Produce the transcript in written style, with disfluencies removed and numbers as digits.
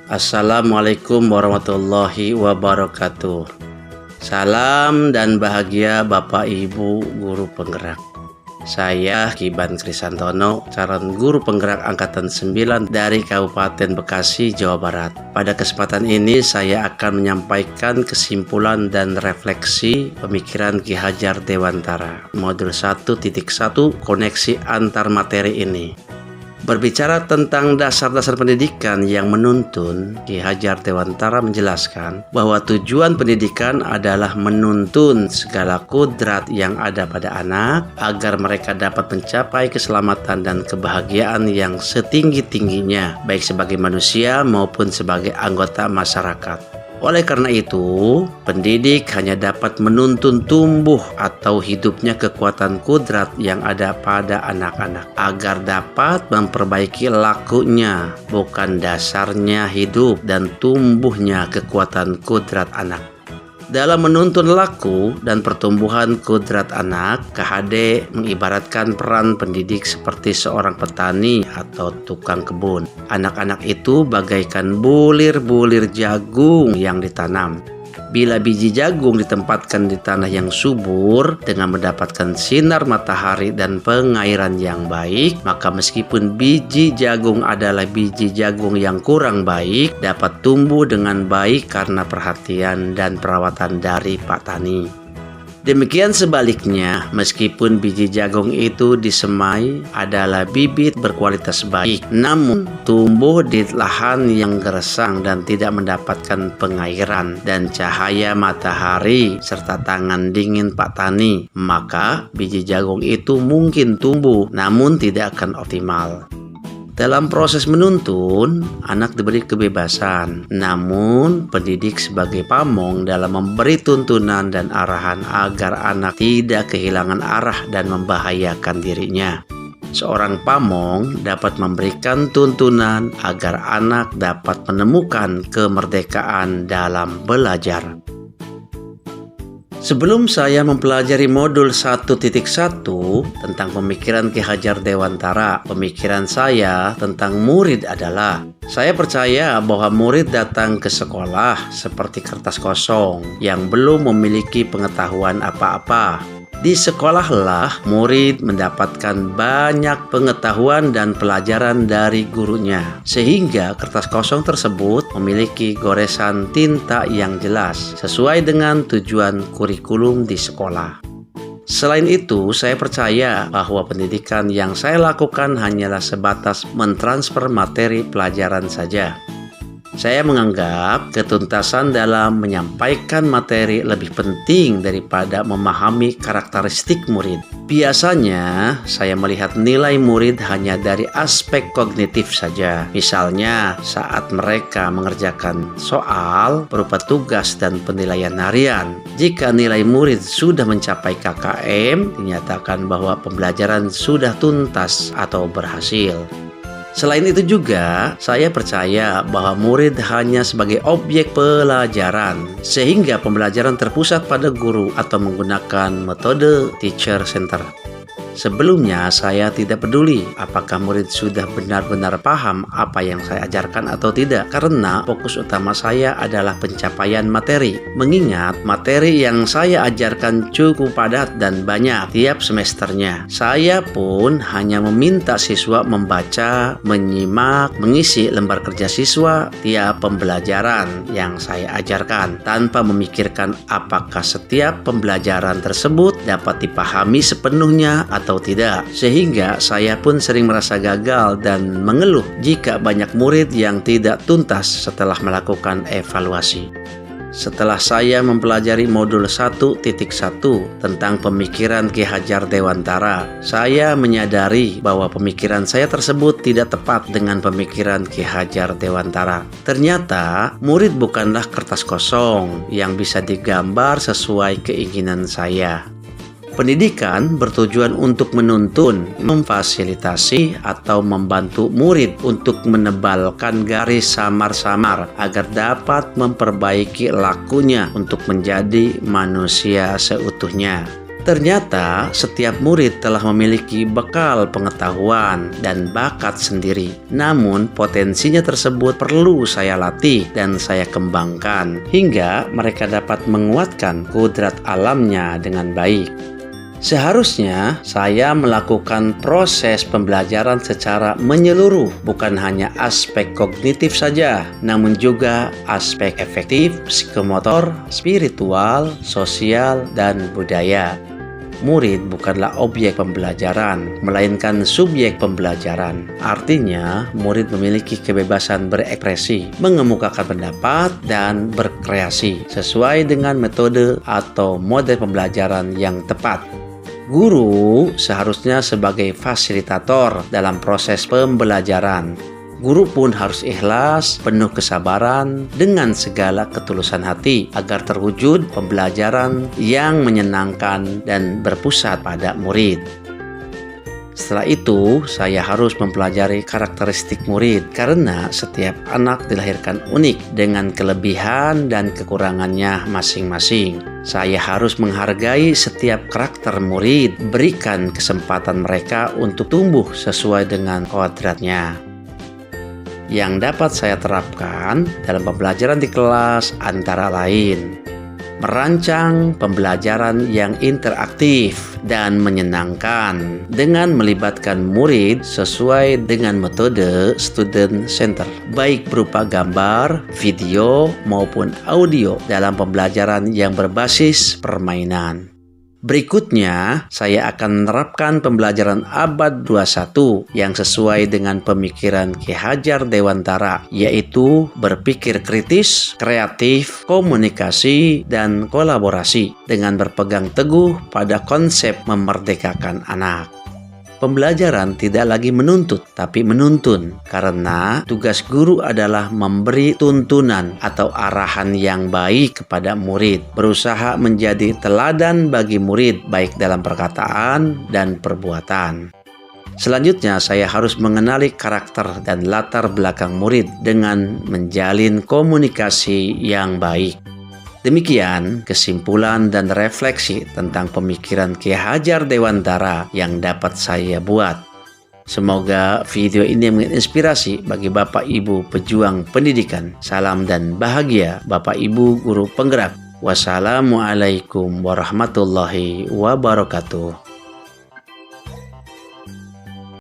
Assalamualaikum warahmatullahi wabarakatuh. Salam dan bahagia Bapak Ibu Guru Penggerak. Saya Kiban Krisantono, calon guru penggerak angkatan 9 dari Kabupaten Bekasi, Jawa Barat. Pada kesempatan ini saya akan menyampaikan kesimpulan dan refleksi pemikiran Ki Hajar Dewantara modul 1.1 koneksi antar materi ini. Berbicara tentang dasar-dasar pendidikan yang menuntun, Ki Hajar Dewantara menjelaskan bahwa tujuan pendidikan adalah menuntun segala kodrat yang ada pada anak agar mereka dapat mencapai keselamatan dan kebahagiaan yang setinggi-tingginya, baik sebagai manusia maupun sebagai anggota masyarakat. Oleh karena itu, pendidik hanya dapat menuntun tumbuh atau hidupnya kekuatan kodrat yang ada pada anak-anak agar dapat memperbaiki lakunya, bukan dasarnya hidup dan tumbuhnya kekuatan kodrat anak. Dalam menuntun laku dan pertumbuhan kodrat anak, KHD mengibaratkan peran pendidik seperti seorang petani atau tukang kebun. Anak-anak itu bagaikan bulir-bulir jagung yang ditanam. Bila biji jagung ditempatkan di tanah yang subur dengan mendapatkan sinar matahari dan pengairan yang baik, maka meskipun biji jagung adalah biji jagung yang kurang baik, dapat tumbuh dengan baik karena perhatian dan perawatan dari Pak Tani. Demikian sebaliknya, meskipun biji jagung itu disemai adalah bibit berkualitas baik, namun tumbuh di lahan yang gersang dan tidak mendapatkan pengairan dan cahaya matahari serta tangan dingin Pak Tani, maka biji jagung itu mungkin tumbuh namun tidak akan optimal. Dalam proses menuntun, anak diberi kebebasan, namun pendidik sebagai pamong dalam memberi tuntunan dan arahan agar anak tidak kehilangan arah dan membahayakan dirinya. Seorang pamong dapat memberikan tuntunan agar anak dapat menemukan kemerdekaan dalam belajar. Sebelum saya mempelajari modul 1.1 tentang pemikiran Ki Hajar Dewantara, pemikiran saya tentang murid adalah, saya percaya bahwa murid datang ke sekolah seperti kertas kosong yang belum memiliki pengetahuan apa-apa. Di sekolahlah murid mendapatkan banyak pengetahuan dan pelajaran dari gurunya, sehingga kertas kosong tersebut memiliki goresan tinta yang jelas sesuai dengan tujuan kurikulum di sekolah. Selain itu, saya percaya bahwa pendidikan yang saya lakukan hanyalah sebatas mentransfer materi pelajaran saja. Saya menganggap ketuntasan dalam menyampaikan materi lebih penting daripada memahami karakteristik murid. Biasanya, saya melihat nilai murid hanya dari aspek kognitif saja. Misalnya, saat mereka mengerjakan soal berupa tugas dan penilaian harian. Jika nilai murid sudah mencapai KKM, dinyatakan bahwa pembelajaran sudah tuntas atau berhasil. Selain itu juga, saya percaya bahwa murid hanya sebagai objek pelajaran, sehingga pembelajaran terpusat pada guru atau menggunakan metode teacher center. Sebelumnya, saya tidak peduli apakah murid sudah benar-benar paham apa yang saya ajarkan atau tidak, karena fokus utama saya adalah pencapaian materi. Mengingat materi yang saya ajarkan cukup padat dan banyak tiap semesternya. Saya pun hanya meminta siswa membaca, menyimak, mengisi lembar kerja siswa tiap pembelajaran yang saya ajarkan, tanpa memikirkan apakah setiap pembelajaran tersebut dapat dipahami sepenuhnya atau tidak, sehingga saya pun sering merasa gagal dan mengeluh jika banyak murid yang tidak tuntas setelah melakukan evaluasi. Setelah saya mempelajari modul 1.1 tentang pemikiran Ki Hajar Dewantara, saya menyadari bahwa pemikiran saya tersebut tidak tepat dengan pemikiran Ki Hajar Dewantara. Ternyata, murid bukanlah kertas kosong yang bisa digambar sesuai keinginan saya. Pendidikan bertujuan untuk menuntun, memfasilitasi, atau membantu murid untuk menebalkan garis samar-samar agar dapat memperbaiki lakunya untuk menjadi manusia seutuhnya. Ternyata setiap murid telah memiliki bekal pengetahuan dan bakat sendiri. Namun potensinya tersebut perlu saya latih dan saya kembangkan hingga mereka dapat menguatkan kodrat alamnya dengan baik. Seharusnya saya melakukan proses pembelajaran secara menyeluruh, bukan hanya aspek kognitif saja, namun juga aspek efektif, psikomotor, spiritual, sosial, dan budaya. Murid bukanlah objek pembelajaran, melainkan subjek pembelajaran. Artinya, murid memiliki kebebasan berekspresi, mengemukakan pendapat, dan berkreasi sesuai dengan metode atau model pembelajaran yang tepat. Guru seharusnya sebagai fasilitator dalam proses pembelajaran. Guru pun harus ikhlas, penuh kesabaran, dengan segala ketulusan hati agar terwujud pembelajaran yang menyenangkan dan berpusat pada murid. Setelah itu, saya harus mempelajari karakteristik murid karena setiap anak dilahirkan unik dengan kelebihan dan kekurangannya masing-masing. Saya harus menghargai setiap karakter murid, berikan kesempatan mereka untuk tumbuh sesuai dengan kodratnya. Yang dapat saya terapkan dalam pembelajaran di kelas antara lain merancang pembelajaran yang interaktif dan menyenangkan dengan melibatkan murid sesuai dengan metode student center, baik berupa gambar, video, maupun audio dalam pembelajaran yang berbasis permainan. Berikutnya, saya akan menerapkan pembelajaran abad 21 yang sesuai dengan pemikiran Ki Hajar Dewantara, yaitu berpikir kritis, kreatif, komunikasi, dan kolaborasi dengan berpegang teguh pada konsep memerdekakan anak. Pembelajaran tidak lagi menuntut, tapi menuntun, karena tugas guru adalah memberi tuntunan atau arahan yang baik kepada murid, berusaha menjadi teladan bagi murid baik dalam perkataan dan perbuatan. Selanjutnya, saya harus mengenali karakter dan latar belakang murid dengan menjalin komunikasi yang baik. Demikian kesimpulan dan refleksi tentang pemikiran Ki Hajar Dewantara yang dapat saya buat. Semoga video ini menginspirasi bagi Bapak Ibu pejuang pendidikan. Salam dan bahagia Bapak Ibu guru penggerak. Wassalamualaikum warahmatullahi wabarakatuh.